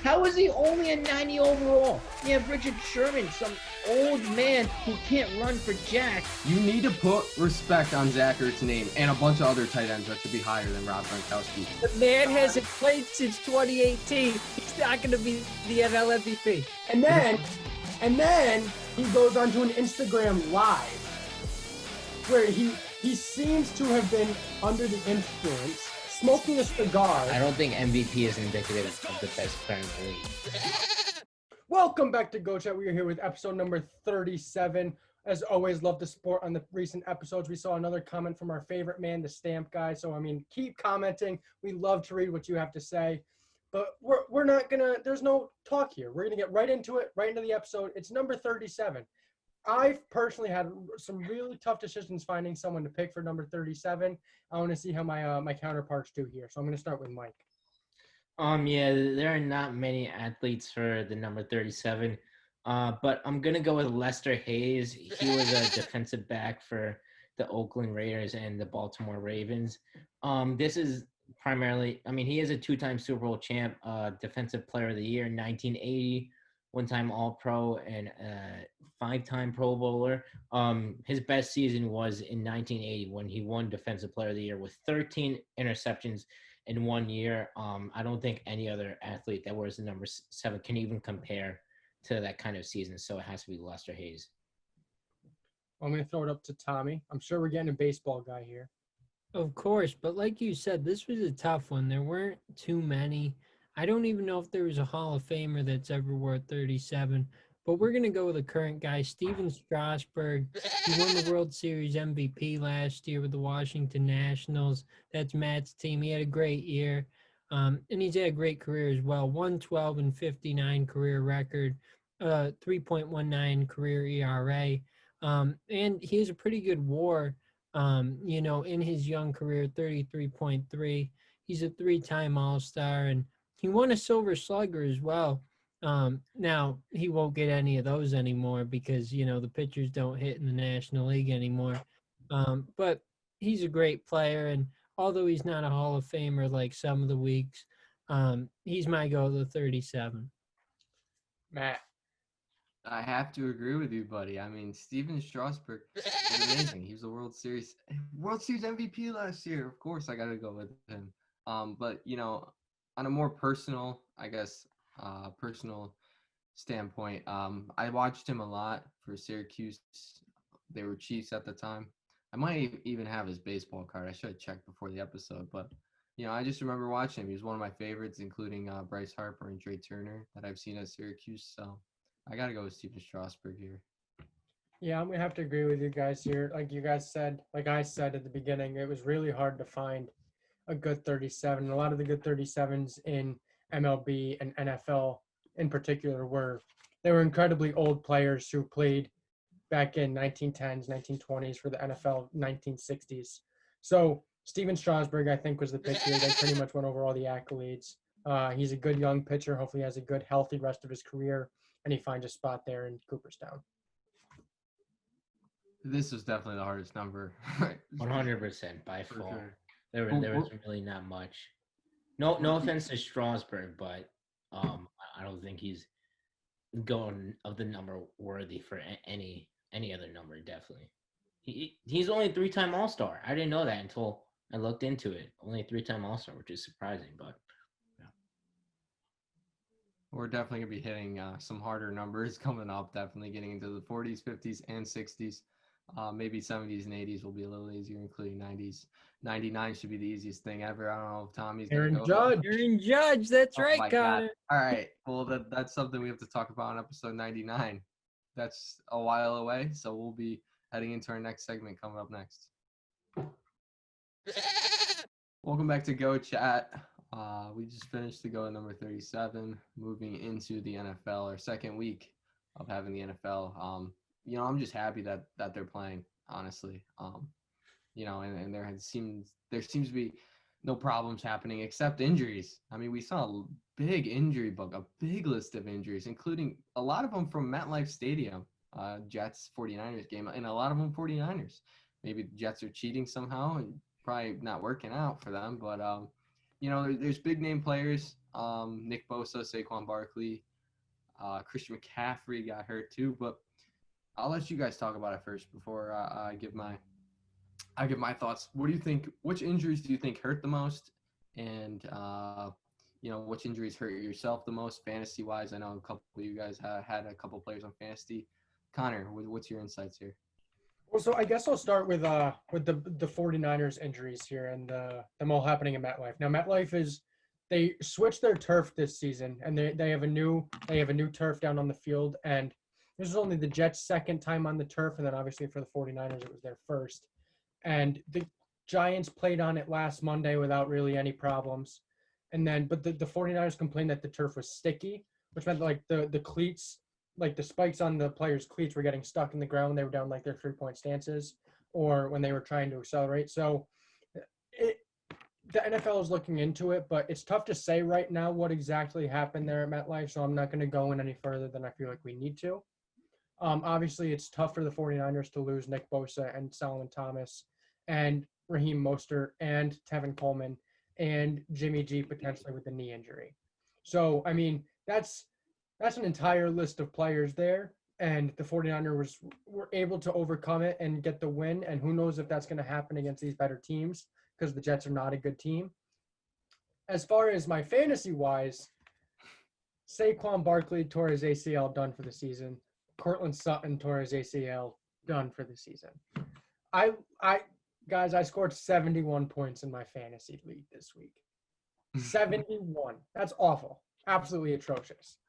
How is he only a 90 overall? You have Richard Sherman, some old man who can't run for jack. You need to put respect on Zach Ertz's name and a bunch of other tight ends that should be higher than Rob Gronkowski. The man hasn't played since 2018. He's not going to be the NL MVP. And then he goes onto an Instagram live where he seems to have been under the influence, smoking a cigar. I don't think MVP is indicative of the best player in the league. Welcome back to Go Chat. We are here with episode number 37. As always, love the support on the recent episodes. We saw another comment from our favorite man, the Stamp Guy. So, keep commenting. We love to read what you have to say. But we're not going to – there's no talk here. We're going to get right into it, right into the episode. It's number 37. I've personally had some really tough decisions finding someone to pick for number 37. I want to see how my counterparts do here. So I'm going to start with Mike. Yeah, there are not many athletes for the number 37. But I'm going to go with Lester Hayes. He was a defensive back for the Oakland Raiders and the Baltimore Ravens. This is primarily, he is a two-time Super Bowl champ, defensive player of the year in 1980, one-time All-Pro, and five-time Pro Bowler. His best season was in 1980 when he won Defensive Player of the Year with 13 interceptions in 1 year. I don't think any other athlete that wears the number 7 can even compare to that kind of season, so it has to be Lester Hayes. I'm going to throw it up to Tommy. I'm sure we're getting a baseball guy here. Of course, but like you said, this was a tough one. There weren't too many. I don't even know if there was a Hall of Famer that's ever wore 37, but we're going to go with a current guy, Steven Strasburg. He won the World Series MVP last year with the Washington Nationals. That's Matt's team. He had a great year, and he's had a great career as well. 112-59 career record, 3.19 career ERA, and he has a pretty good WAR. In his young career, 33.3. He's a 3-time All-Star, and he won a Silver Slugger as well. Now, he won't get any of those anymore because, the pitchers don't hit in the National League anymore. But he's a great player, and although he's not a Hall of Famer like some of the weeks, he's my go to 37. Matt. I have to agree with you, buddy. Steven Strasburg is amazing. He was a World Series MVP last year. Of course, I got to go with him. But, on a more personal, personal standpoint, I watched him a lot for Syracuse. They were Chiefs at the time. I might even have his baseball card. I should have checked before the episode. But, I just remember watching him. He was one of my favorites, including Bryce Harper and Trey Turner that I've seen at Syracuse. So I got to go with Steven Strasburg here. Yeah, I'm going to have to agree with you guys here. Like I said at the beginning, it was really hard to find a good 37. A lot of the good 37s in MLB and NFL in particular were incredibly old players who played back in 1910s, 1920s for the NFL 1960s. So Steven Strasburg, I think, was the pick here. They pretty much went over all the accolades. He's a good young pitcher. Hopefully he has a good, healthy rest of his career, and he finds a spot there in Cooperstown. This was definitely the hardest number. 100% by far. Sure. There was really not much. No offense to Strasburg, but I don't think he's going of the number worthy for any other number. Definitely, he's only a 3-time All-Star. I didn't know that until I looked into it. Only a 3-time All-Star, which is surprising, but yeah. We're definitely gonna be hitting some harder numbers coming up. Definitely getting into the 40s, 50s, and 60s. Maybe 70s and 80s will be a little easier, including 90s. 99 should be the easiest thing ever. I don't know if Tommy's going to go. Aaron Judge, that's right, Connor. All right. Well, that's something we have to talk about in episode 99. That's a while away, so we'll be heading into our next segment coming up next. Welcome back to Go Chat. We just finished the go at number 37, moving into the NFL, our second week of having the NFL. I'm just happy that they're playing, honestly. And there seems to be no problems happening except injuries. We saw a big injury bug, a big list of injuries, including a lot of them from MetLife Stadium, Jets 49ers game, and a lot of them 49ers. Maybe the Jets are cheating somehow and probably not working out for them. But, there's big name players. Nick Bosa, Saquon Barkley, Christian McCaffrey got hurt too. But I'll let you guys talk about it first before I give my thoughts. What do you think? Which injuries do you think hurt the most? And which injuries hurt yourself the most fantasy wise? I know a couple of you guys had a couple players on fantasy. Connor, what's your insights here? Well, so I guess I'll start with the 49ers injuries here and them all happening at MetLife. Now MetLife they switched their turf this season, and they have a new turf down on the field, and this was only the Jets' second time on the turf, and then obviously for the 49ers it was their first. And the Giants played on it last Monday without really any problems. But the 49ers complained that the turf was sticky, which meant like the cleats, like the spikes on the players' cleats were getting stuck in the ground when they were down like their 3-point stances or when they were trying to accelerate. So the NFL is looking into it, but it's tough to say right now what exactly happened there at MetLife, so I'm not going to go in any further than I feel like we need to. Obviously, it's tough for the 49ers to lose Nick Bosa and Solomon Thomas and Raheem Mostert and Tevin Coleman and Jimmy G potentially with a knee injury. So, I mean, that's an entire list of players there, and the 49ers were able to overcome it and get the win, and who knows if that's going to happen against these better teams because the Jets are not a good team. As far as my fantasy-wise, Saquon Barkley tore his ACL, done for the season. Cortland Sutton tore his ACL, done for the season. Guys, I scored 71 points in my fantasy league this week. 71. That's awful. Absolutely atrocious.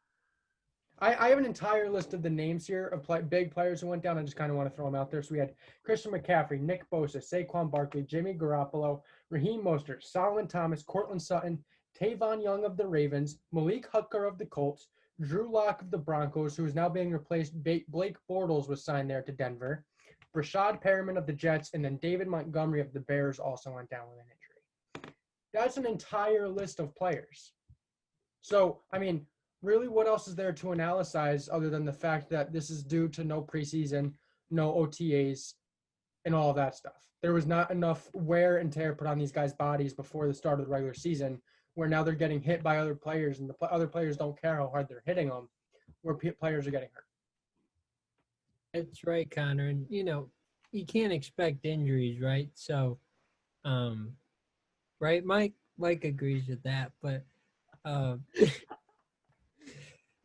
I have an entire list of the names here of big players who went down. I just kind of want to throw them out there. So we had Christian McCaffrey, Nick Bosa, Saquon Barkley, Jimmy Garoppolo, Raheem Mostert, Solomon Thomas, Cortland Sutton, Tavon Young of the Ravens, Malik Hooker of the Colts, Drew Lock of the Broncos, who is now being replaced. Blake Bortles was signed there to Denver. Rashad Perriman of the Jets, and then David Montgomery of the Bears also went down with an injury. That's an entire list of players. So, I mean, really, what else is there to analyze other than the fact that this is due to no preseason, no OTAs, and all of that stuff? There was not enough wear and tear put on these guys' bodies before the start of the regular season, where now they're getting hit by other players, and the other players don't care how hard they're hitting them, where players are getting hurt. That's right, Connor. And, you can't expect injuries, right? So, right, Mike agrees with that. But,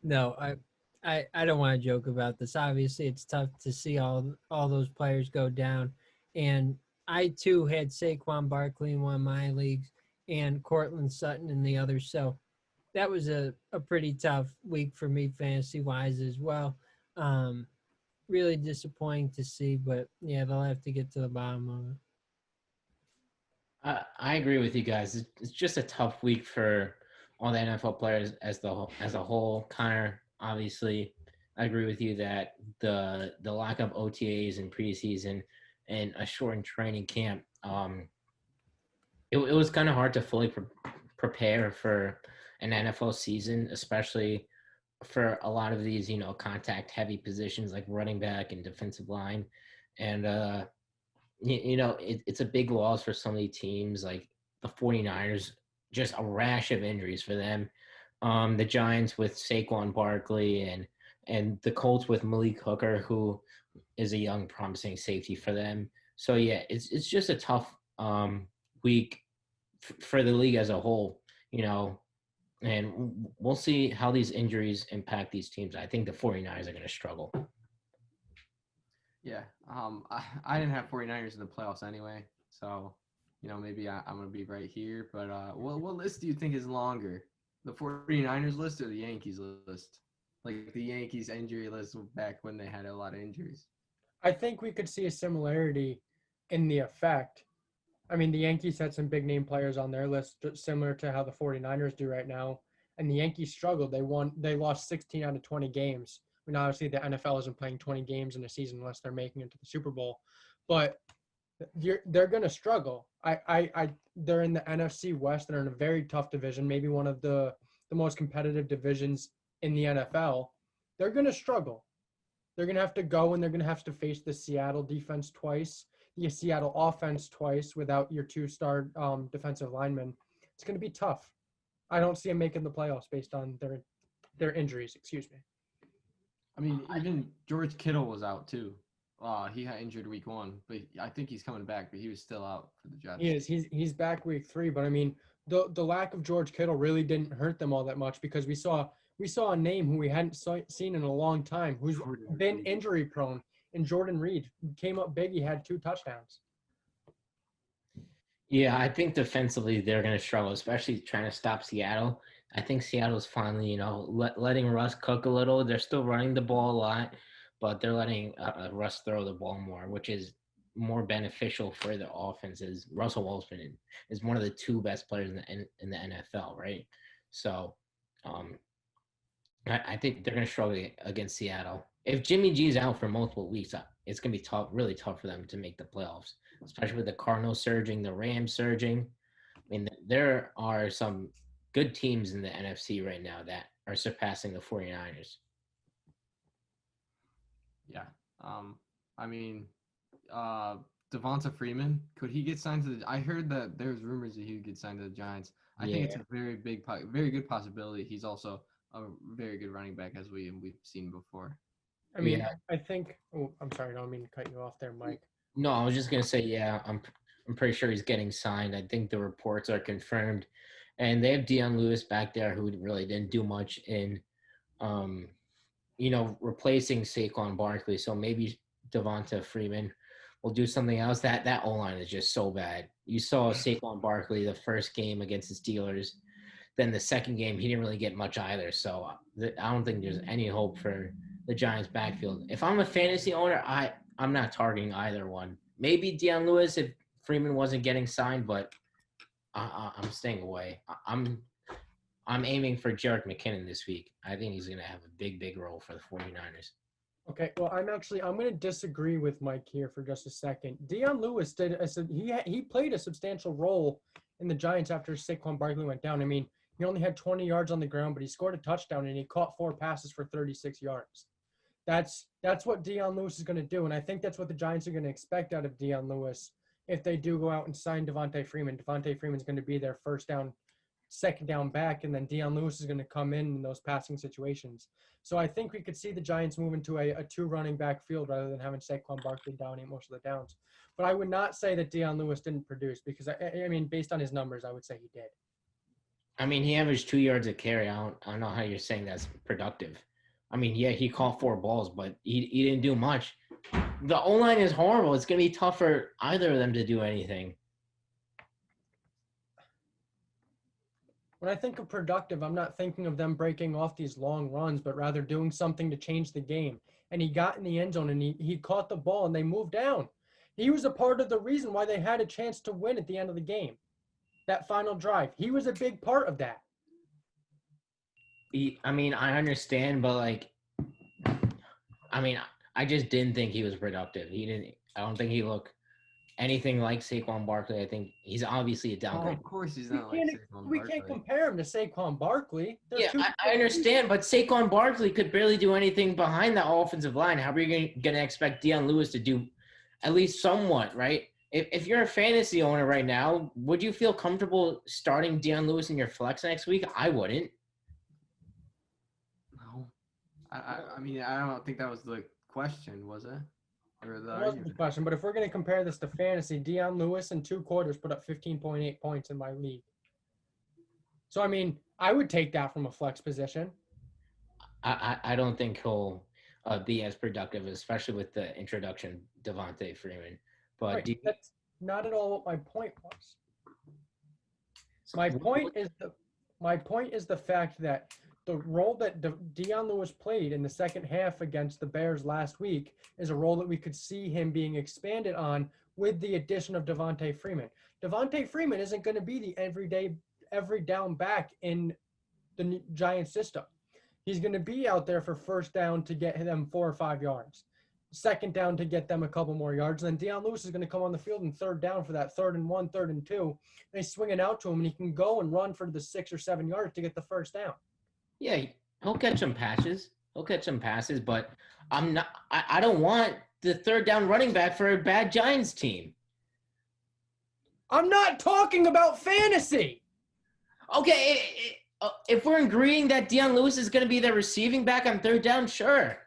no, I don't want to joke about this. Obviously, it's tough to see all those players go down. And I, too, had Saquon Barkley in one of my leagues and Cortland Sutton in the other. So that was a pretty tough week for me fantasy-wise as well. Really disappointing to see, but yeah, they'll have to get to the bottom of it. I agree with you guys. It's just a tough week for all the NFL players as a whole. Connor, obviously, I agree with you that the lack of OTAs and preseason and a shortened training camp, it was kind of hard to fully prepare for an NFL season, especially for a lot of these, contact heavy positions like running back and defensive line. And, it's a big loss for some of these teams like the 49ers, just a rash of injuries for them. The Giants with Saquon Barkley and the Colts with Malik Hooker, who is a young, promising safety for them. So, yeah, it's just a tough week for the league as a whole, and we'll see how these injuries impact these teams. I think the 49ers are going to struggle. Yeah. I didn't have 49ers in the playoffs anyway. So, maybe I'm going to be right here. But what list do you think is longer? The 49ers list or the Yankees list? Like the Yankees injury list back when they had a lot of injuries. I think we could see a similarity in the effect. I mean, the Yankees had some big-name players on their list, similar to how the 49ers do right now. And the Yankees struggled. They lost 16 out of 20 games. I mean, obviously, the NFL isn't playing 20 games in a season unless they're making it to the Super Bowl. But they're going to struggle. They're in the NFC West. They're in a very tough division, maybe one of the most competitive divisions in the NFL. They're going to struggle. They're going to have to go, and they're going to have to face the Seattle defense twice, the Seattle offense twice without your two-star defensive linemen. It's going to be tough. I don't see them making the playoffs based on their injuries. Excuse me. I mean, even George Kittle was out too. He got injured week 1, but I think he's coming back. But he was still out for the Jets. He is. He's back week 3. But I mean, the lack of George Kittle really didn't hurt them all that much because we saw a name who we hadn't seen in a long time, who's been injury prone, and Jordan Reed came up big. He had 2 touchdowns. Yeah, I think defensively they're going to struggle, especially trying to stop Seattle. I think Seattle's finally, letting Russ cook a little. They're still running the ball a lot, but they're letting Russ throw the ball more, which is more beneficial for the offense. As Russell Wilson is one of the 2 best players in the NFL, right? So, I think they're going to struggle against Seattle. If Jimmy G's out for multiple weeks, it's going to be tough, really tough for them to make the playoffs, especially with the Cardinals surging, the Rams surging. I mean, there are some good teams in the NFC right now that are surpassing the 49ers. Yeah. I mean, Devonta Freeman, could he get signed to the – I heard that there's rumors that he would get signed to the Giants. I think it's a very good possibility. He's also a very good running back, as we've seen before. I mean, I think – oh, I'm sorry. I don't mean to cut you off there, Mike. No, I was just going to say, I'm pretty sure he's getting signed. I think the reports are confirmed. And they have Dion Lewis back there who really didn't do much in, replacing Saquon Barkley. So maybe Devonta Freeman will do something else. That O-line is just so bad. You saw Saquon Barkley the first game against the Steelers. Then the second game, he didn't really get much either. So I don't think there's any hope for the Giants backfield. If I'm a fantasy owner, I'm not targeting either one. Maybe Dion Lewis if Freeman wasn't getting signed, but I'm staying away. I'm aiming for Jerick McKinnon this week. I think he's going to have a big role for the 49ers. Okay, well, I'm going to disagree with Mike here for just a second. Dion Lewis he played a substantial role in the Giants after Saquon Barkley went down. I mean, he only had 20 yards on the ground, but he scored a touchdown and he caught 4 passes for 36 yards. That's what Dion Lewis is going to do, and I think that's what the Giants are going to expect out of Dion Lewis if they do go out and sign Devonta Freeman. Devonta Freeman's going to be their first down, second down back, and then Dion Lewis is going to come in those passing situations. So I think we could see the Giants move into a 2 running back field rather than having Saquon Barkley dominate most of the downs. But I would not say that Dion Lewis didn't produce because, I mean, based on his numbers, I would say he did. I mean, he averaged 2 yards a carry. I don't know how you're saying that's productive. I mean, yeah, he caught 4 balls, but he didn't do much. The O-line is horrible. It's going to be tough for either of them to do anything. When I think of productive, I'm not thinking of them breaking off these long runs, but rather doing something to change the game. And he got in the end zone, and he caught the ball, and they moved down. He was a part of the reason why they had a chance to win at the end of the game. That final drive. He was a big part of that. I mean, I understand, but, I just didn't think he was productive. I don't think he looked anything like Saquon Barkley. I think he's obviously a downgrade. Of course he's not like Saquon Barkley. We can't compare him to Saquon Barkley. I understand, but Saquon Barkley could barely do anything behind the offensive line. How are you going to expect Dion Lewis to do at least somewhat, right? If you're a fantasy owner right now, would you feel comfortable starting Dion Lewis in your flex next week? I wouldn't. No. I mean, I don't think that was the question, was it? That wasn't the question, but if we're going to compare this to fantasy, Dion Lewis in 2 quarters put up 15.8 points in my league. So, I mean, I would take that from a flex position. I don't think he'll be as productive, especially with the introduction of Devonta Freeman. But right. That's not at all what my point was. My point is the fact that the role that Dion Lewis played in the second half against the Bears last week is a role that we could see him being expanded on with the addition of Devonta Freeman. Devonta Freeman isn't going to be the every down back in the Giants system. He's going to be out there for first down to get them 4 or 5 yards, second down to get them a couple more yards, and then Dion Lewis is going to come on the field in third down for that 3rd and 1, 3rd and 2. And they swing it out to him, and he can go and run for the 6 or 7 yards to get the first down. Yeah, he'll catch some passes. But I don't want the 3rd down running back for a bad Giants team. I'm not talking about fantasy. Okay, if we're agreeing that Deion Lewis is going to be the receiving back on third down, sure.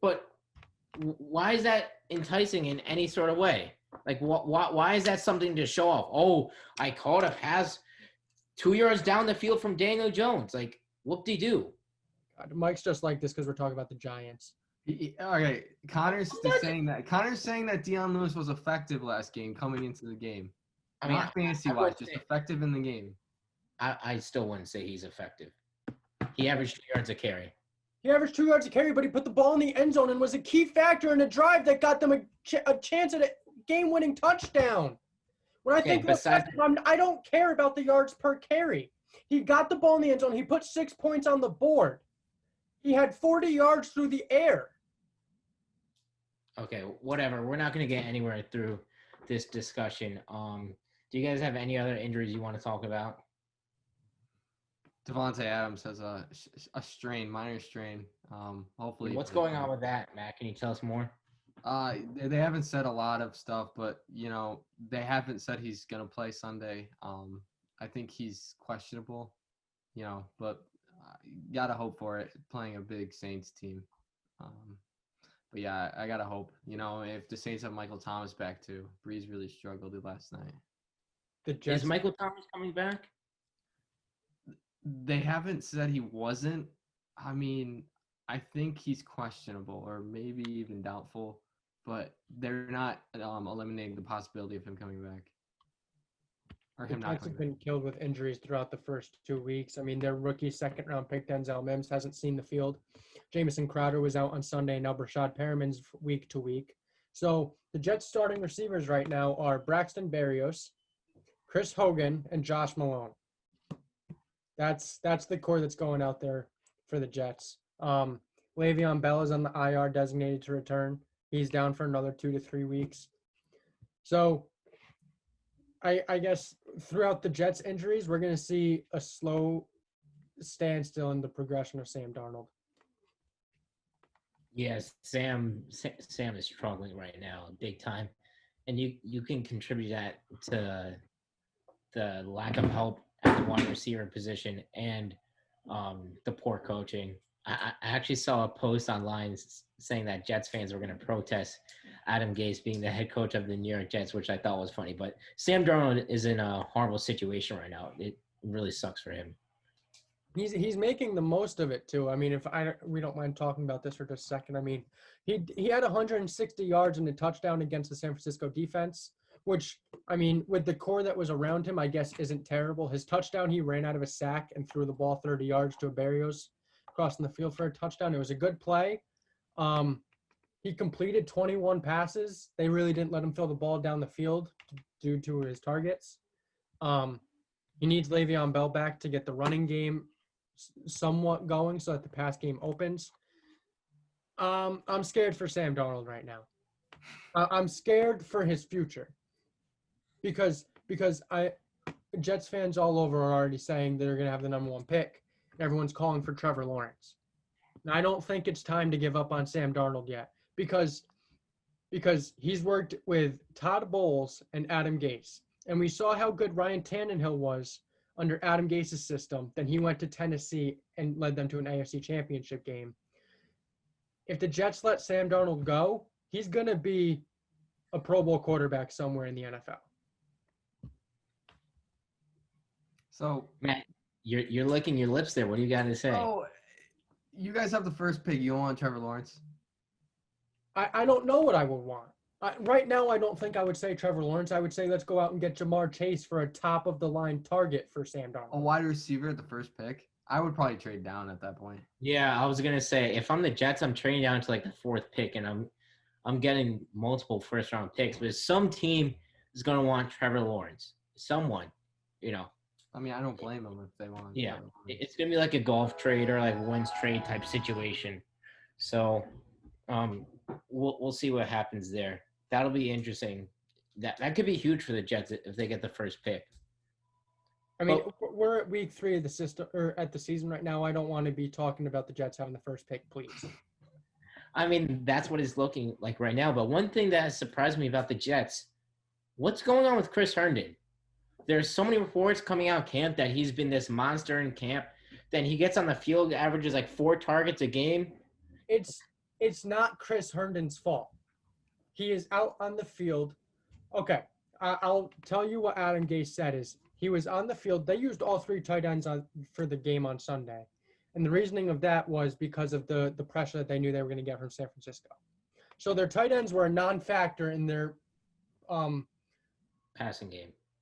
But why is that enticing in any sort of way? Like, why is that something to show off? Oh, I caught a pass 2 yards down the field from Daniel Jones. Like, whoop-de-doo. Mike's just like this because we're talking about the Giants. Okay, Connor's saying that Deion Lewis was effective last game coming into the game. I mean, not fantasy-wise, just effective in the game. I still wouldn't say he's effective. He averaged 2 yards a carry. He averaged 2 yards a carry, but he put the ball in the end zone and was a key factor in a drive that got them a chance at a game-winning touchdown. When I think I don't care about the yards per carry. He got the ball in the end zone. He put 6 points on the board. He had 40 yards through the air. Okay, whatever. We're not going to get anywhere through this discussion. Do you guys have any other injuries you want to talk about? Devonta Adams has a minor strain. Hopefully. What's going on with that, Matt? Can you tell us more? They haven't said a lot of stuff, but they haven't said he's gonna play Sunday. I think he's questionable, but gotta hope for it. Playing a big Saints team, but yeah, I gotta hope. If the Saints have Michael Thomas back too, Breeze really struggled last night. Is Michael Thomas coming back? They haven't said he wasn't. I mean, I think he's questionable or maybe even doubtful, but they're not eliminating the possibility of him coming back. Or him not coming back. Have been killed with injuries throughout the first 2 weeks. I mean, their rookie second-round pick, Denzel Mims, hasn't seen the field. Jamison Crowder was out on Sunday. Now Brashad Perriman's week to week. So the Jets' starting receivers right now are Braxton Berrios, Chris Hogan, and Josh Malone. That's the core that's going out there for the Jets. Le'Veon Bell is on the IR, designated to return. He's down for another 2 to 3 weeks. So I guess throughout the Jets' injuries, we're going to see a slow standstill in the progression of Sam Darnold. Yes, Sam is struggling right now, big time. And you can contribute that to the lack of help at the wide receiver position and the poor coaching. I actually saw a post online saying that Jets fans were going to protest Adam Gase being the head coach of the New York Jets, which I thought was funny. But Sam Darnold is in a horrible situation right now. It really sucks for him. He's making the most of it too. I mean, we don't mind talking about this for just a second. I mean, he had 160 yards and a touchdown against the San Francisco defense, which, I mean, with the core that was around him, I guess isn't terrible. His touchdown, he ran out of a sack and threw the ball 30 yards to a Berrios crossing the field for a touchdown. It was a good play. He completed 21 passes. They really didn't let him throw the ball down the field due to his targets. He needs Le'Veon Bell back to get the running game somewhat going so that the pass game opens. I'm scared for Sam Darnold right now. I'm scared for his future because Jets fans all over are already saying they're going to have the number 1 pick. Everyone's calling for Trevor Lawrence. Now, I don't think it's time to give up on Sam Darnold yet because he's worked with Todd Bowles and Adam Gase. And we saw how good Ryan Tannehill was under Adam Gase's system. Then he went to Tennessee and led them to an AFC championship game. If the Jets let Sam Darnold go, he's going to be a Pro Bowl quarterback somewhere in the NFL. So, Matt, you're licking your lips there. What do you got to say? Oh, you guys have the first pick. You don't want Trevor Lawrence? I don't know what I would want. Right now, I don't think I would say Trevor Lawrence. I would say let's go out and get Jamar Chase for a top-of-the-line target for Sam Darnold. A wide receiver at the first pick? I would probably trade down at that point. Yeah, I was going to say, if I'm the Jets, I'm trading down to like the 4th pick, and I'm getting multiple first-round picks. But some team is going to want Trevor Lawrence. Someone, I mean, I don't blame them if they want. Yeah, it's going to be like a golf trade or like Wentz trade type situation. So we'll see what happens there. That'll be interesting. That could be huge for the Jets if they get the first pick. I mean, we're at week 3 of the system or at the season right now. I don't want to be talking about the Jets having the first pick, please. I mean, that's what it's looking like right now. But one thing that has surprised me about the Jets, what's going on with Chris Herndon? There's so many reports coming out of camp that he's been this monster in camp. Then he gets on the field, averages like 4 targets a game. It's not Chris Herndon's fault. He is out on the field. Okay, I'll tell you what Adam Gase said is he was on the field. They used all 3 tight ends for the game on Sunday. And the reasoning of that was because of the pressure that they knew they were going to get from San Francisco. So their tight ends were a non-factor in their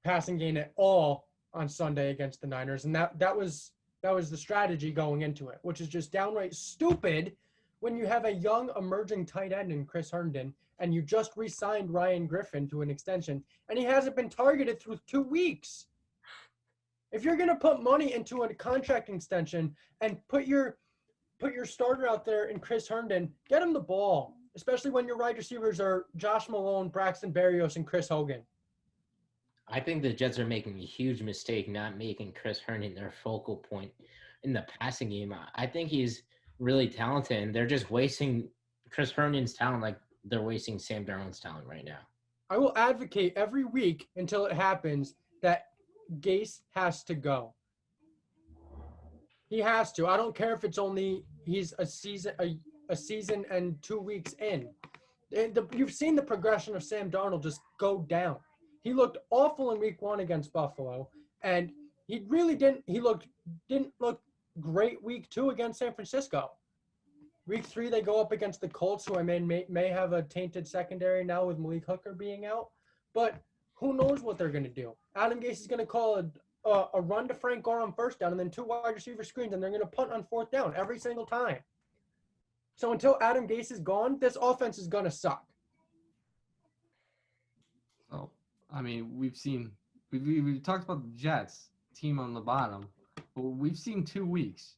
Passing game at all on Sunday against the Niners. And that was the strategy going into it, which is just downright stupid when you have a young emerging tight end in Chris Herndon and you just re-signed Ryan Griffin to an extension and he hasn't been targeted through 2 weeks. If you're going to put money into a contract extension and put your starter out there in Chris Herndon, get him the ball, especially when your wide receivers are Josh Malone, Braxton Berrios, and Chris Hogan. I think the Jets are making a huge mistake not making Chris Herndon their focal point in the passing game. I think he's really talented, and they're just wasting Chris Herndon's talent like they're wasting Sam Darnold's talent right now. I will advocate every week until it happens that Gase has to go. He has to. I don't care if it's only he's a season and 2 weeks in. You've seen the progression of Sam Darnold just go down. He looked awful in week 1 against Buffalo, and he really didn't look great week 2 against San Francisco. Week 3, they go up against the Colts, who I may have a tainted secondary now with Malik Hooker being out, but who knows what they're going to do. Adam Gase is going to call a run to Frank Gore on first down and then 2 wide receiver screens, and they're going to punt on 4th down every single time. So until Adam Gase is gone, this offense is going to suck. Oh, I mean, we've talked about the Jets team on the bottom, but we've seen 2 weeks.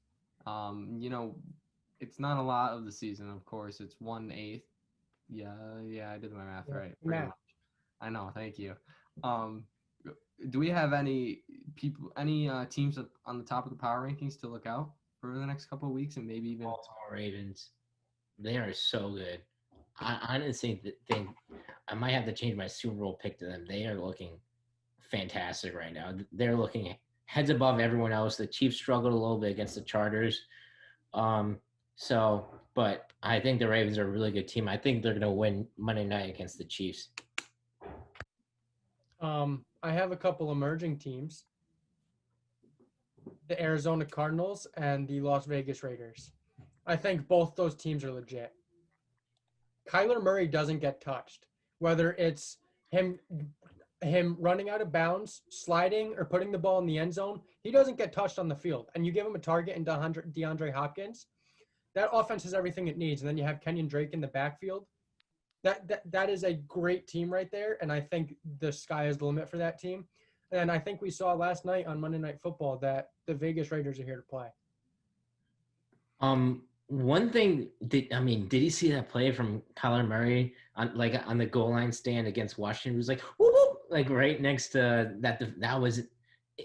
It's not a lot of the season, of course. It's 1/8. Yeah, I did my math right. Pretty much. I know, thank you. Do we have any teams on the top of the power rankings to look out for the next couple of weeks and maybe even Baltimore Ravens? They are so good. I honestly think I might have to change my Super Bowl pick to them. They are looking fantastic right now. They're looking heads above everyone else. The Chiefs struggled a little bit against the Chargers. But I think the Ravens are a really good team. I think they're going to win Monday night against the Chiefs. I have a couple emerging teams. The Arizona Cardinals and the Las Vegas Raiders. I think both those teams are legit. Kyler Murray doesn't get touched, whether it's him running out of bounds, sliding, or putting the ball in the end zone. He doesn't get touched on the field. And you give him a target in DeAndre Hopkins, that offense has everything it needs. And then you have Kenyon Drake in the backfield. That is a great team right there, and I think the sky is the limit for that team. And I think we saw last night on Monday Night Football that the Vegas Raiders are here to play. One thing, did you see that play from Kyler Murray on the goal line stand against Washington? It was like, whoop, whoop, like right next to that.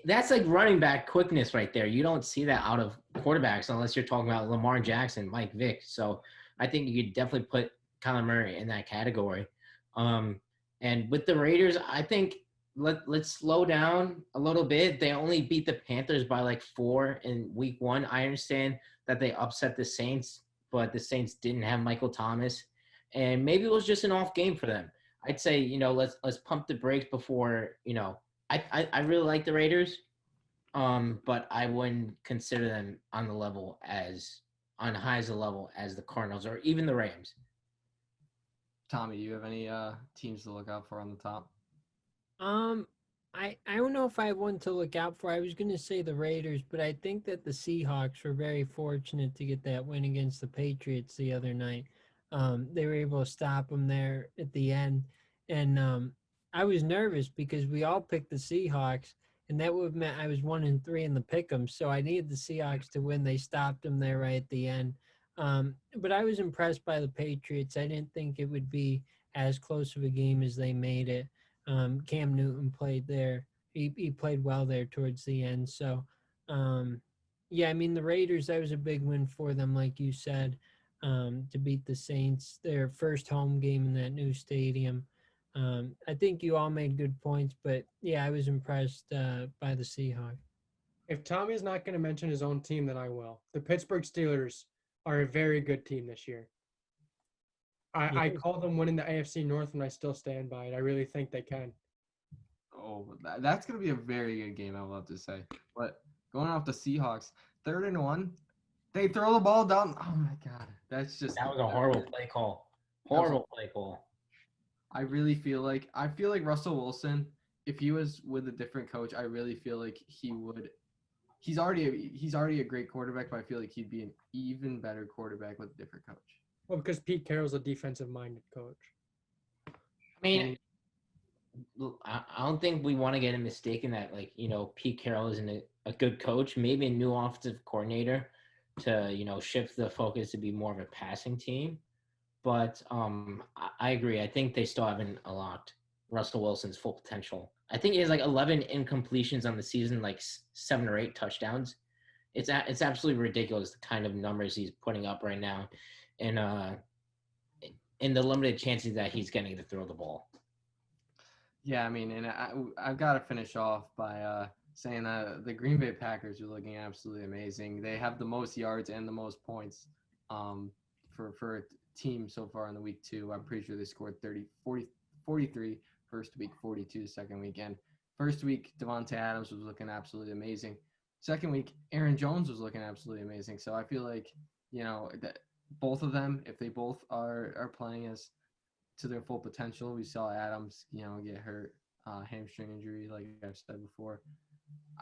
That's like running back quickness right there. You don't see that out of quarterbacks unless you're talking about Lamar Jackson, Mike Vick. So I think you could definitely put Kyler Murray in that category. And with the Raiders, I think let's slow down a little bit. They only beat the Panthers by like 4 in week 1. I understand that they upset the Saints, but the Saints didn't have Michael Thomas. And maybe it was just an off game for them. I'd say, let's pump the brakes before, I really like the Raiders, but I wouldn't consider them on high as a level as the Cardinals or even the Rams. Tommy, do you have any teams to look out for on the top? I don't know if I have one to look out for. I was going to say the Raiders, but I think that the Seahawks were very fortunate to get that win against the Patriots the other night. They were able to stop them there at the end. And I was nervous because we all picked the Seahawks, and that would have meant I was 1-3 in the pick'em. So I needed the Seahawks to win. They stopped them there right at the end. But I was impressed by the Patriots. I didn't think it would be as close of a game as they made it. Cam Newton played there. He played well there towards the end. So, the Raiders, that was a big win for them, like you said, to beat the Saints, their first home game in that new stadium. I think you all made good points, but yeah, I was impressed by the Seahawks. If Tommy is not going to mention his own team, then I will. The Pittsburgh Steelers are a very good team this year. I Yeah. call them winning the AFC North, and I still stand by it. I really think they can. Oh, that's going to be a very good game, I will have to say. But going off the Seahawks, 3rd-and-1, they throw the ball down. Oh, my God. That's just. That was a horrible play call. Horrible play call. I feel like Russell Wilson, if he was with a different coach, I really feel like he would. He's already a great quarterback, but I feel like he'd be an even better quarterback with a different coach. Well, because Pete Carroll's a defensive-minded coach. I mean, I don't think we want to get a mistaken that, like, Pete Carroll isn't a good coach. Maybe a new offensive coordinator to, shift the focus to be more of a passing team. But I agree. I think they still haven't unlocked Russell Wilson's full potential. I think he has like 11 incompletions on the season, like 7 or 8 touchdowns. It's absolutely ridiculous the kind of numbers he's putting up right now, and in the limited chances that he's getting to throw the ball. Yeah, I mean, and I've got to finish off by saying that the Green Bay Packers are looking absolutely amazing. They have the most yards and the most points for a team so far in the week 2. I'm pretty sure they scored 43 first week, 42 second weekend. First week, Devonta Adams was looking absolutely amazing. Second week, Aaron Jones was looking absolutely amazing. So I feel like, that both of them, if they both are playing as to their full potential, we saw Adams, get hurt, hamstring injury, like I've said before.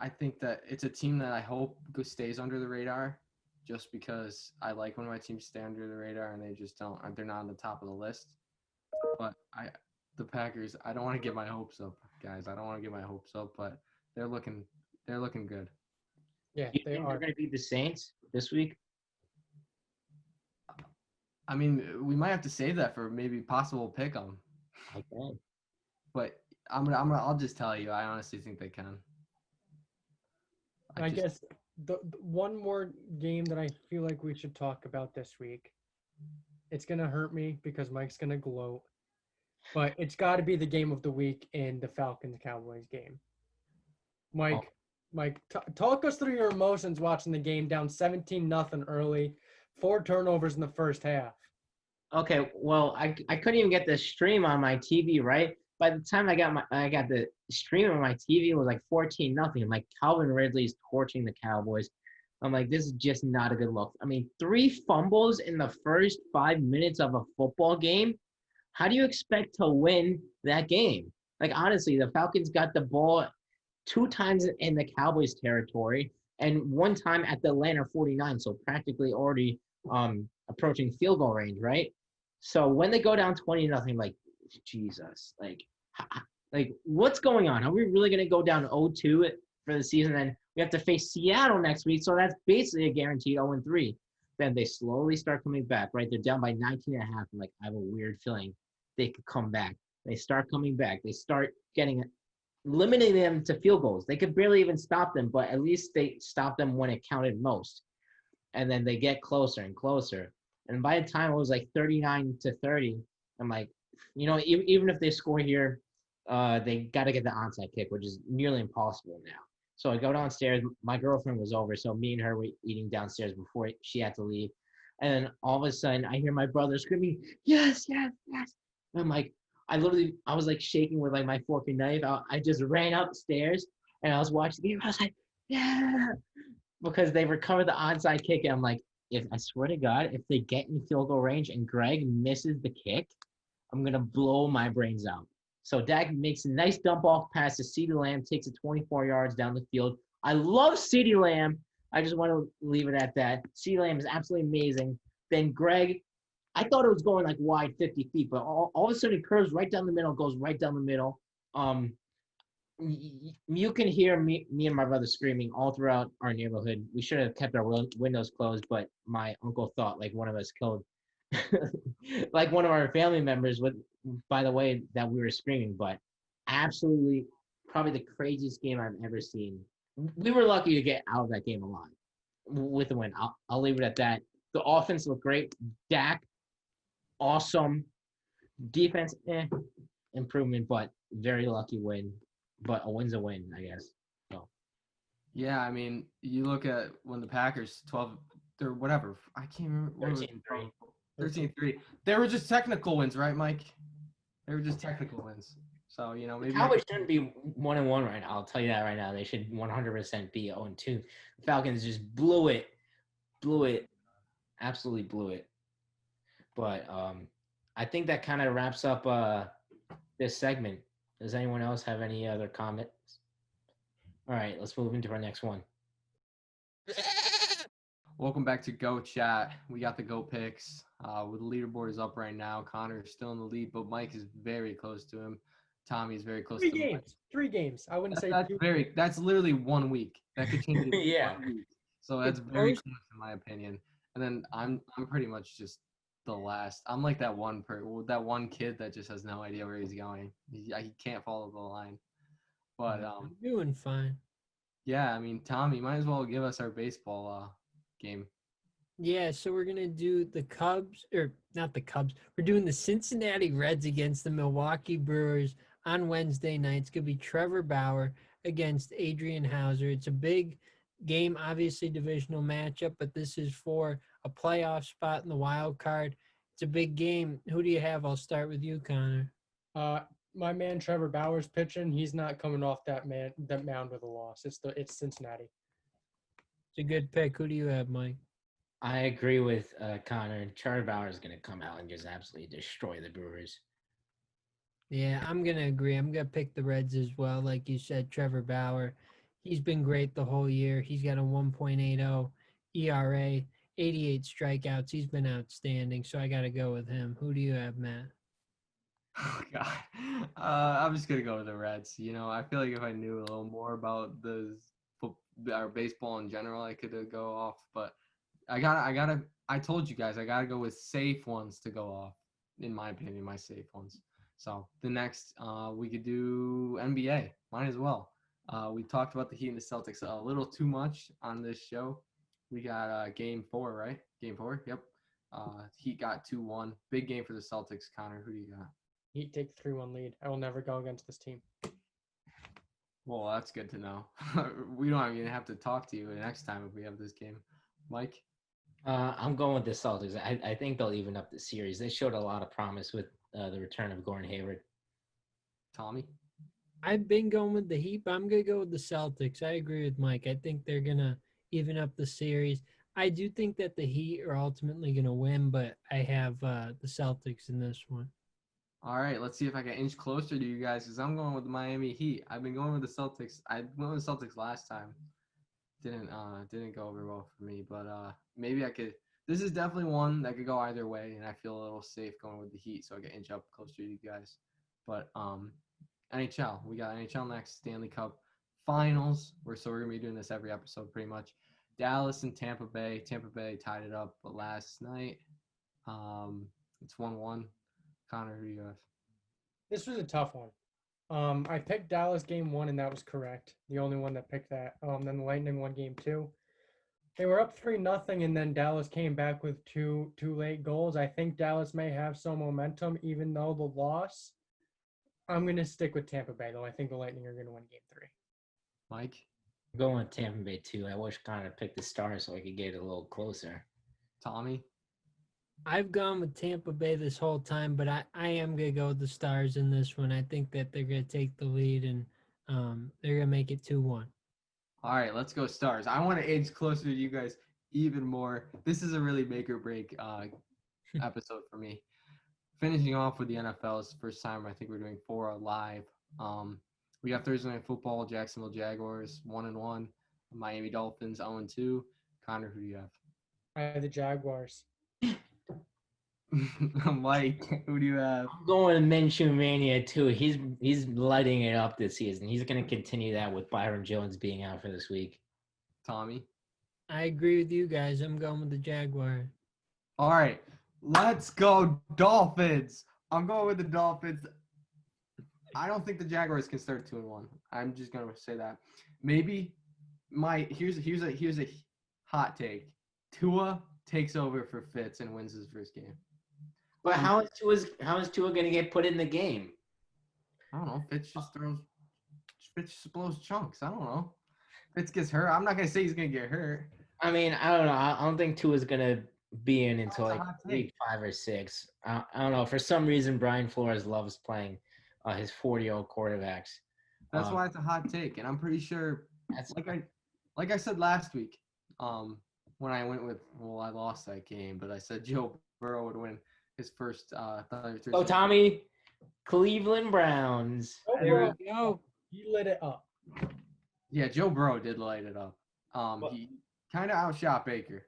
I think that it's a team that I hope stays under the radar, just because I like when my teams stay under the radar and they just don't. They're not on the top of the list. But the Packers, I don't want to get my hopes up, guys. I don't want to get my hopes up, but they're looking good. Yeah, You they think are. they're going to beat the Saints this week? I mean, we might have to save that for maybe possible pick 'em. Okay. But I'll just tell you, I honestly think they can. I guess the one more game that I feel like we should talk about this week. It's gonna hurt me because Mike's gonna gloat, but it's got to be the game of the week in the Falcons Cowboys game. Mike, talk us through your emotions watching the game down 17-0 early, 4 turnovers in the first half. Okay, well, I couldn't even get the stream on my TV, right? By the time I got the stream on my TV, it was like 14-0. I'm like, Calvin Ridley's torching the Cowboys. I'm like, this is just not a good look. I mean, 3 fumbles in the first 5 minutes of a football game. How do you expect to win that game? Like, honestly, the Falcons got the ball 2 times in the Cowboys territory and 1 time at the Atlanta 49, so practically already approaching field goal range, right? So when they go down 20-0, like, Jesus, like what's going on? Are we really going to go down 0-2 for the season? Then we have to face Seattle next week, so that's basically a guaranteed 0-3. Then they slowly start coming back, right? They're down by 19.5. I'm like, I have a weird feeling they could come back. They start coming back. They start limiting them to field goals. They could barely even stop them, but at least they stopped them when it counted most. And then they get closer and closer. And by the time it was like 39-30, I'm like, even if they score here, they got to get the onside kick, which is nearly impossible now. So I go downstairs. My girlfriend was over, so me and her were eating downstairs before she had to leave. And then all of a sudden, I hear my brother screaming, "Yes, yes, yes!" And I'm like, I was like shaking with like my fork and knife. I just ran upstairs and I was watching the game. I was like, "Yeah!" Because they recovered the onside kick. And I'm like, I swear to God, if they get in field goal range and Greg misses the kick, I'm going to blow my brains out. So Dak makes a nice dump off pass to CeeDee Lamb, takes it 24 yards down the field. I love CeeDee Lamb. I just want to leave it at that. CeeDee Lamb is absolutely amazing. Then Greg, I thought it was going like wide 50 feet, but all of a sudden it curves right down the middle, goes right down the middle. You can hear me and my brother screaming all throughout our neighborhood. We should have kept our windows closed, but my uncle thought like one of us killed like one of our family members by the way that we were screaming. But absolutely probably the craziest game I've ever seen. We were lucky to get out of that game alive with the win. I'll leave it at that. The offense looked great. Dak, awesome. Defense, improvement, but very lucky win. But a win's a win, I guess. So Yeah, I mean, you look at when the Packers 12 or whatever, I can't remember what was 13-3. 13-3. They were just technical wins, right, Mike? They were just technical wins. So, The maybe Cowboys shouldn't be 1-1 right now. I'll tell you that right now. They should 100% be 0-2. The Falcons just blew it, absolutely blew it. But I think that kind of wraps up this segment. Does anyone else have any other comments? All right, let's move into our next one. Welcome back to Go Chat. We got the Go picks. The leaderboard is up right now. Connor is still in the lead, but Mike is very close to him. Tommy is very close to Mike. 3 games. I wouldn't say That's 2. that's literally 1 week. That could change in Yeah. 1 week. So that's very close in my opinion. And then I'm pretty much just the last. I'm like that one kid that just has no idea where he's going. He can't follow the line. But I'm doing fine. yeah, I mean, Tommy, you might as well give us our baseball game. Yeah, so we're gonna do the Cubs, or not the Cubs. We're doing the Cincinnati Reds against the Milwaukee Brewers on Wednesday night. It's gonna be Trevor Bauer against Adrian Hauser. It's a big game, obviously divisional matchup, but this is for a playoff spot in the wild card. It's a big game. Who do you have? I'll start with you, Connor. My man Trevor Bauer's pitching. He's not coming off that mound with a loss. It's Cincinnati. It's a good pick. Who do you have, Mike? I agree with Connor. Trevor Bauer is going to come out and just absolutely destroy the Brewers. Yeah, I'm going to agree. I'm going to pick the Reds as well. Like you said, Trevor Bauer, he's been great the whole year. He's got a 1.80 ERA, 88 strikeouts. He's been outstanding, so I got to go with him. Who do you have, Matt? Oh, God. I'm just going to go with the Reds. I feel like if I knew a little more about our baseball in general, I could go off. But I told you guys, I got to go with safe ones to go off, in my opinion, my safe ones. So the next, we could do NBA. Might as well. We talked about the Heat and the Celtics a little too much on this show. We got game 4, right? Game 4, yep. Heat got 2-1. Big game for the Celtics. Connor, who do you got? Heat take 3-1 lead. I will never go against this team. Well, that's good to know. We don't even have to talk to you next time if we have this game. Mike? I'm going with the Celtics. I think they'll even up the series. They showed a lot of promise with the return of Gordon Hayward. Tommy? I've been going with the Heat, but I'm going to go with the Celtics. I agree with Mike. I think they're going to even up the series. I do think that the Heat are ultimately going to win, but I have the Celtics in this one. All right, let's see if I can inch closer to you guys because I'm going with the Miami Heat. I've been going with the Celtics. I went with the Celtics last time. Didn't go over well for me, but maybe I could. This is definitely one that could go either way, and I feel a little safe going with the Heat, so I can inch up closer to you guys. But NHL, we got NHL next, Stanley Cup Finals. We're gonna be doing this every episode pretty much. Dallas and Tampa Bay. Tampa Bay tied it up last night. It's 1-1. Connor, who do you have? This was a tough one. I picked Dallas game 1, and that was correct. The only one that picked that. Then the Lightning won game 2. They were up 3-0, and then Dallas came back with two late goals. I think Dallas may have some momentum, even though the loss. I'm going to stick with Tampa Bay, though. I think the Lightning are going to win game 3. Mike? I'm going with Tampa Bay too. I wish Connor picked the Stars so I could get it a little closer. Tommy? I've gone with Tampa Bay this whole time, but I am going to go with the Stars in this one. I think that they're going to take the lead, and they're going to make it 2-1. All right, let's go Stars. I want to edge closer to you guys even more. This is a really make or break episode for me. Finishing off with the NFL is the first time I think we're doing 4 live. We got Thursday Night Football, Jacksonville Jaguars 1-1, Miami Dolphins 0-2. Connor, who do you have? I have the Jaguars. Mike, who do you have? I'm going with Minshew Mania too. He's lighting it up this season. He's going to continue that with Byron Jones being out for this week. Tommy? I agree with you guys. I'm going with the Jaguars. All right, let's go Dolphins. I'm going with the Dolphins. I don't think the Jaguars can start 2-1. I'm just going to say that. Maybe here's a hot take. Tua takes over for Fitz and wins his first game. But how is Tua going to get put in the game? I don't know. Fitz just blows chunks. I don't know. Fitz gets hurt. I'm not gonna say he's gonna get hurt. I mean, I don't know. I don't think Tua's gonna be in until That's a like hot take. week 5 or 6. I don't know. For some reason, Brian Flores loves playing his 40-year-old quarterbacks. That's why it's a hot take, and I'm pretty sure. That's Like I said last week, when I went with I lost that game, but I said Joe Burrow would win his first. so Tommy, Cleveland Browns. There we go. He lit it up. Yeah, Joe Burrow did light it up. He kind of outshot Baker.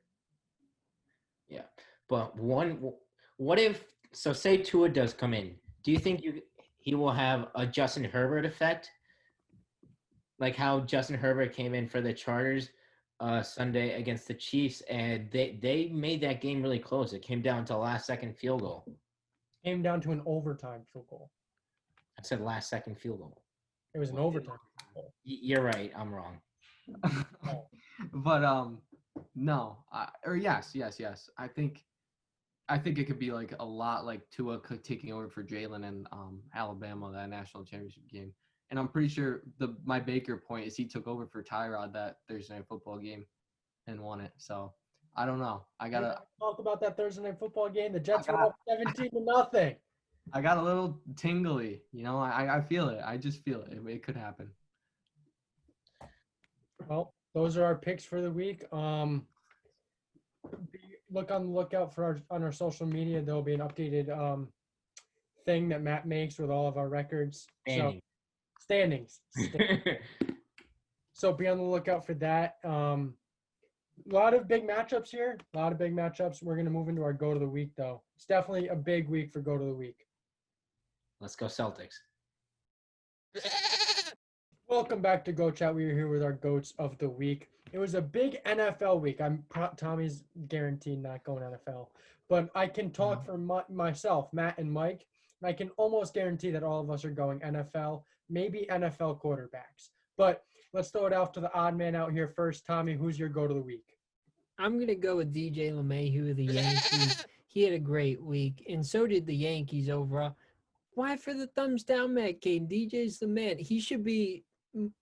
Yeah, but what if say Tua does come in? Do you think he will have a Justin Herbert effect? Like how Justin Herbert came in for the Chargers Sunday against the Chiefs, and they made that game really close. It came down to last-second field goal. Came down to an overtime field goal. I said last-second field goal. It was an overtime field goal. You're right. I'm wrong. But no, yes. I think it could be like a lot like Tua taking over for Jalen and Alabama, that national championship game. And I'm pretty sure my Baker point is he took over for Tyrod that Thursday night football game and won it. So I don't know. I gotta talk about that Thursday night football game. The Jets were up 17-0. I got a little tingly. I feel it. I just feel it. It could happen. Well, those are our picks for the week. Look on the lookout for on our social media. There'll be an updated thing that Matt makes with all of our records. Standings. So be on the lookout for that. A lot of big matchups here. We're going to move into our go to the week, though. It's definitely a big week for go to the week. Let's go Celtics. Welcome back to Go Chat. We are here with our goats of the week. It was a big NFL week. Tommy's guaranteed not going NFL, but I can talk for myself, Matt and Mike. And I can almost guarantee that all of us are going NFL, maybe NFL quarterbacks. But let's throw it off to the odd man out here first. Tommy, who's your go to the week? I'm going to go with DJ LeMahieu of the Yankees. He had a great week, and so did the Yankees overall. Why for the thumbs down, Matt Cain? DJ's the man. He should be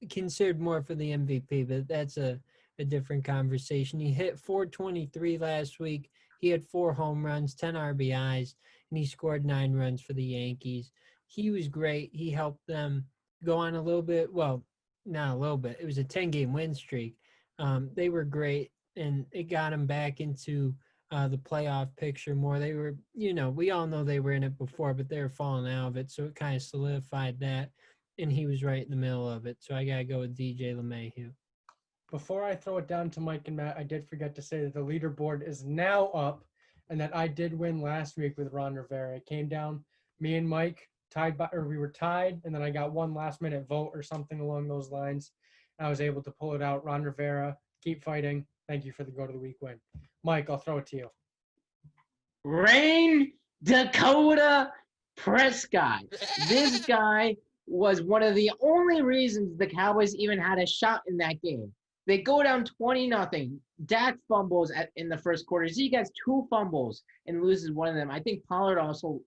considered more for the MVP, but that's a different conversation. He hit 423 last week. He had 4 home runs, 10 RBIs, and he scored 9 runs for the Yankees. He was great. He helped them go on a little bit. Well, not a little bit. It was a 10-game win streak. They were great, and it got them back into the playoff picture more. They were, we all know they were in it before, but they were falling out of it, so it kind of solidified that, and he was right in the middle of it. So I got to go with DJ LeMahieu. Before I throw it down to Mike and Matt, I did forget to say that the leaderboard is now up and that I did win last week with Ron Rivera. It came down, me and Mike we were tied, and then I got one last-minute vote or something along those lines. And I was able to pull it out. Ron Rivera, keep fighting. Thank you for the go-to-the-week win. Mike, I'll throw it to you. Rain Dakota Prescott. This guy was one of the only reasons the Cowboys even had a shot in that game. They go down 20-0. Dak fumbles in the first quarter. Zeke has 2 fumbles and loses one of them. I think Pollard also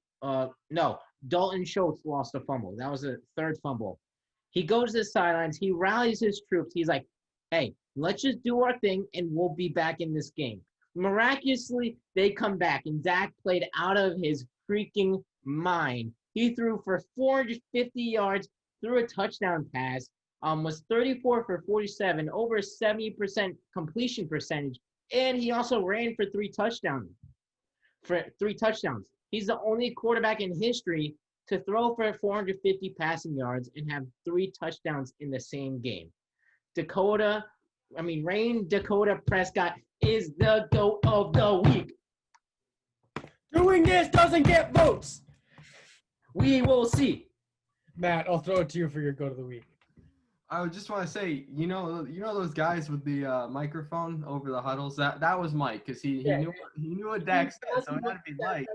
Dalton Schultz lost a fumble. That was a 3rd fumble. He goes to the sidelines. He rallies his troops. He's like, hey, let's just do our thing, and we'll be back in this game. Miraculously, they come back, and Dak played out of his freaking mind. He threw for 450 yards, threw a touchdown pass, was 34 for 47, over 70% completion percentage, and he also ran for 3 touchdowns. He's the only quarterback in history to throw for 450 passing yards and have 3 touchdowns in the same game. Rain Dakota Prescott is the GOAT of the week. Doing this doesn't get votes. We will see. Matt, I'll throw it to you for your go to the week. I would just want to say, you know those guys with the microphone over the huddles. That was Mike, because he knew what Dak said, so it had to be Mike.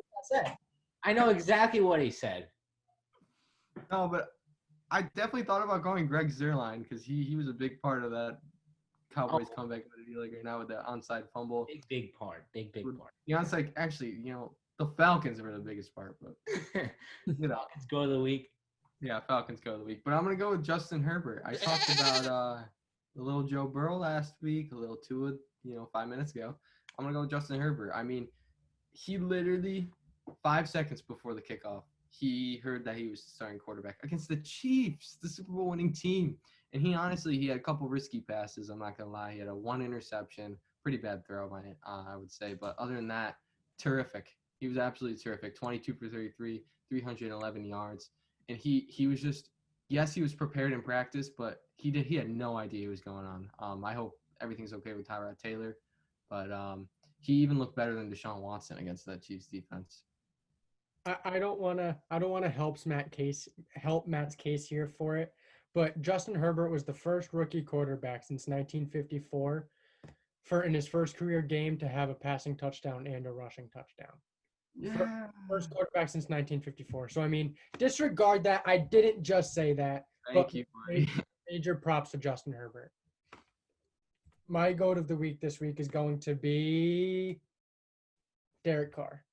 I know exactly what he said. No, but I definitely thought about going Greg Zuerlein, because he was a big part of that Cowboys comeback right now with the onside fumble. Big part. Big part. The onside, actually, the Falcons were the biggest part, but Falcons go of the week. Yeah, Falcons go of the week. But I'm going to go with Justin Herbert. I talked about the little Joe Burrow last week, a little Tua, 5 minutes ago. I'm going to go with Justin Herbert. I mean, he literally 5 seconds before the kickoff, he heard that he was the starting quarterback against the Chiefs, the Super Bowl winning team. And he had a couple risky passes. I'm not going to lie. He had one interception, pretty bad throw, I would say. But other than that, terrific. He was absolutely terrific. 22 for 33, 311 yards. And he was just, yes, he was prepared in practice, but he had no idea what was going on. I hope everything's okay with Tyrod Taylor. But he even looked better than Deshaun Watson against that Chiefs defense. I don't want to help Matt's case here for it, but Justin Herbert was the first rookie quarterback since 1954 in his first career game to have a passing touchdown and a rushing touchdown. Yeah. First quarterback since 1954. So I mean, disregard that. I didn't just say that. Thank you, buddy. Major props to Justin Herbert. My goat of the week this week is going to be Derek Carr.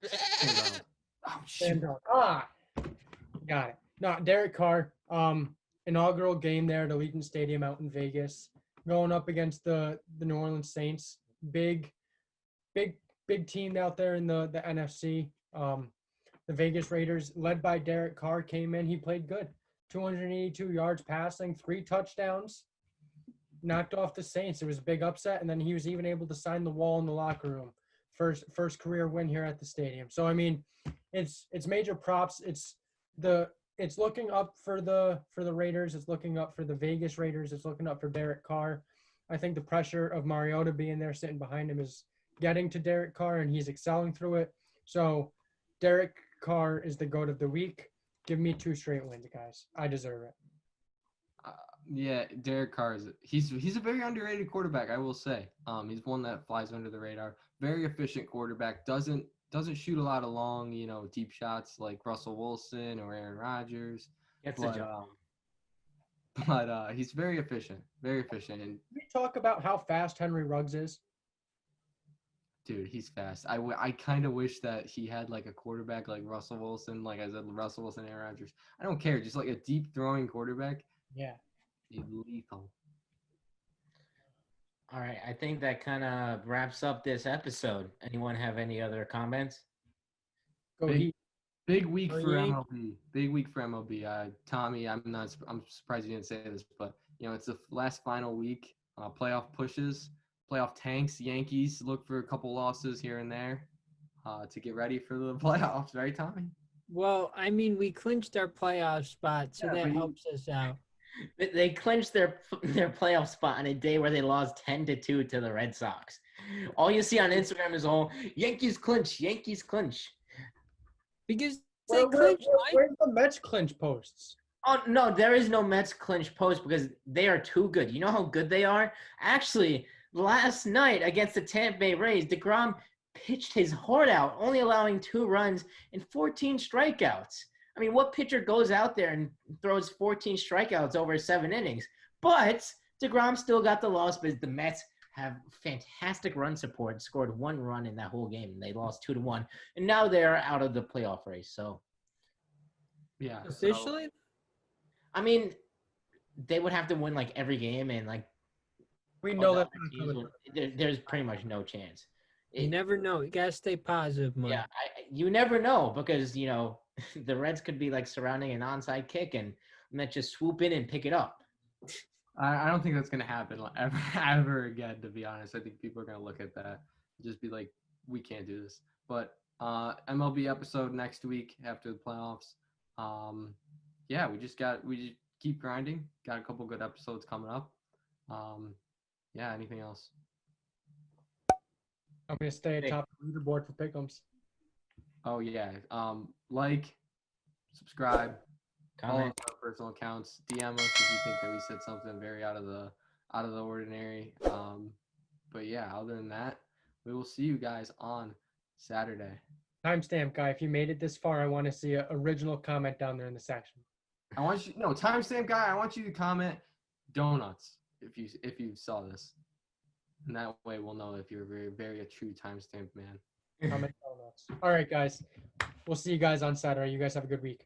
Oh, shit. Got it. No, Derek Carr. Inaugural game there at Allegiant Stadium out in Vegas, going up against the New Orleans Saints. Big team out there in the NFC. The Vegas Raiders, led by Derek Carr, came in. He played good. 282 yards passing, 3 touchdowns. Knocked off the Saints. It was a big upset, and then he was even able to sign the wall in the locker room. First career win here at the stadium. So I mean, it's major props. It's looking up for the Raiders. It's looking up for the Vegas Raiders. It's looking up for Derek Carr. I think the pressure of Mariota being there, sitting behind him, is getting to Derek Carr, and he's excelling through it. So Derek Carr is the GOAT of the week. Give me 2 straight wins, guys. I deserve it. Yeah, Derek Carr he's a very underrated quarterback, I will say. He's one that flies under the radar. Very efficient quarterback. Doesn't shoot a lot of long, deep shots like Russell Wilson or Aaron Rodgers. Gets a job. But he's very efficient. Very efficient. And Can we talk about how fast Henry Ruggs is? dude, he's fast. I kind of wish that he had like a quarterback like Russell Wilson, like I said, Russell Wilson, Aaron Rodgers. I don't care, just like a deep throwing quarterback. Yeah. He's lethal. All right, I think that kind of wraps up this episode. Anyone have any other comments? Go Heat. Big week Oh, for yeah. MLB. Big week for MLB. Tommy, I'm surprised you didn't say this, but it's the last final week. Playoff pushes, playoff tanks. Yankees look for a couple losses here and there to get ready for the playoffs, right, Tommy? Well, I mean, we clinched our playoff spot, so Yeah, that but helps us out. They clinched their playoff spot on a day where they lost 10-2 to the Red Sox. All you see on Instagram is all Yankees clinch, Yankees clinch. Because they clinched, Mike. Where's the Mets clinch posts? Oh, no, there is no Mets clinch post because they are too good. You know how good they are? Actually, last night against the Tampa Bay Rays, DeGrom pitched his heart out, only allowing 2 runs and 14 strikeouts. I mean, what pitcher goes out there and throws 14 strikeouts over 7 innings? But DeGrom still got the loss because the Mets have fantastic run support, scored 1 run in that whole game, and they lost 2-1. And now they're out of the playoff race. So, Yeah. Officially? I mean, they would have to win, like, every game, and, like, We all know the that. other teams there's pretty much no chance. You never know. You got to stay positive, Mike. Yeah, you never know because, the Reds could be, like, surrounding an onside kick and Mets just swoop in and pick it up. I don't think that's going to happen ever again, to be honest. I think people are going to look at that and just be like, we can't do this. But MLB episode next week after the playoffs. Yeah, we just keep grinding. Got a couple good episodes coming up. Yeah, anything else? I'm going to stay atop the leaderboard for pick'ems. Oh, yeah. Like, subscribe, follow Comment. our personal accounts, DM us if you think that we said something very out of the ordinary. But yeah, other than that, we will see you guys on Saturday. Timestamp guy, if you made it this far, I want to see an original comment down there in the section. Timestamp guy, I want you to comment donuts if you saw this. And that way we'll know if you're very, very a true timestamp man. Comment donuts. All right, guys. We'll see you guys on Saturday. You guys have a good week.